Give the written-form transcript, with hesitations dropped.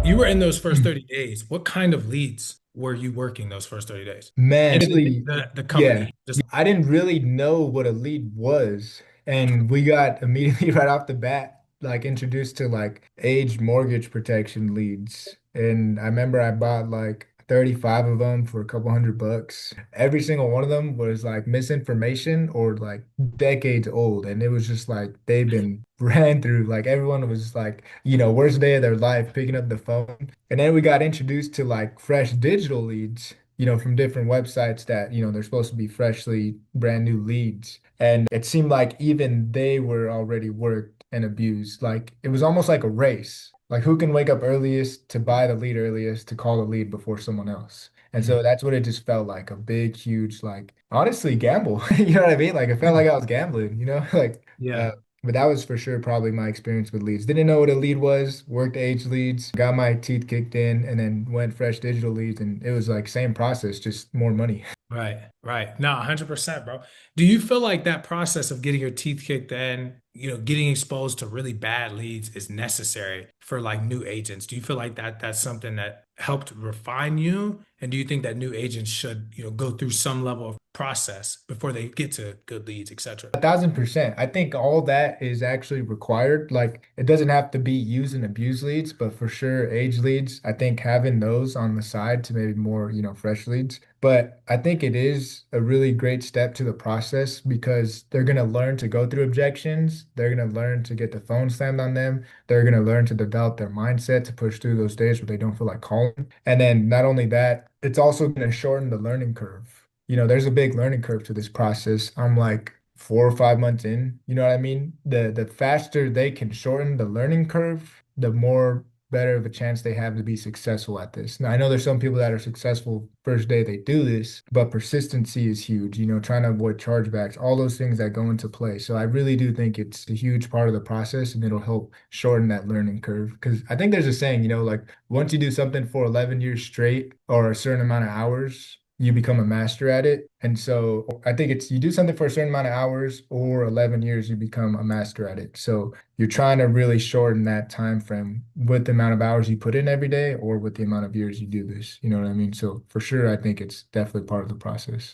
you were in those first Mm. 30 days. What kind of leads were you working those first 30 days? Man, And actually, the yeah, company, just I didn't really know what a lead was. And we got immediately right off the bat, like introduced to like age mortgage protection leads. And I remember I bought like 35 of them for a couple $100. Every single one of them was like misinformation or like decades old. And it was just like they've been ran through. Like everyone was just like, worst day of their life picking up the phone. And then we got introduced to like fresh digital leads, from different websites that, they're supposed to be freshly brand new leads. And it seemed like even they were already worked and abused. Like it was almost like a race. Like who can wake up earliest to buy the lead earliest to call the lead before someone else. And so Mhm. that's what it just felt like, a big, huge, like honestly, gamble. You know what I mean? Like it felt like I was gambling, like Yeah. but that was for sure probably my experience with leads. Didn't know what a lead was, worked age leads, got my teeth kicked in, and then went fresh digital leads. And it was like same process, just more money. Right, right. No, 100%, bro. Do you feel like that process of getting your teeth kicked in, getting exposed to really bad leads is necessary for like new agents? Do you feel like that's something that helped refine you? And do you think that new agents should, go through some level of process before they get to good leads, etc.? 1,000%. I think all that is actually required. Like it doesn't have to be use and abuse leads, but for sure age leads, I think having those on the side to maybe more, fresh leads. But I think it is a really great step to the process because they're going to learn to go through objections. They're going to learn to get the phone slammed on them. They're going to learn to develop their mindset to push through those days where they don't feel like calling. And then not only that, it's also going to shorten the learning curve. There's a big learning curve to this process. I'm like 4 or 5 months in, you know what I mean? The faster they can shorten the learning curve, the more better of a chance they have to be successful at this. Now, I know there's some people that are successful first day they do this, but persistency is huge, trying to avoid chargebacks, all those things that go into play. So I really do think it's a huge part of the process and it'll help shorten that learning curve. Because I think there's a saying, like once you do something for 11 years straight or a certain amount of hours, you become a master at it. And so I think it's you do something for a certain amount of hours or 11 years, you become a master at it. So you're trying to really shorten that time frame with the amount of hours you put in every day or with the amount of years you do this. You know what I mean? So for sure, I think it's definitely part of the process.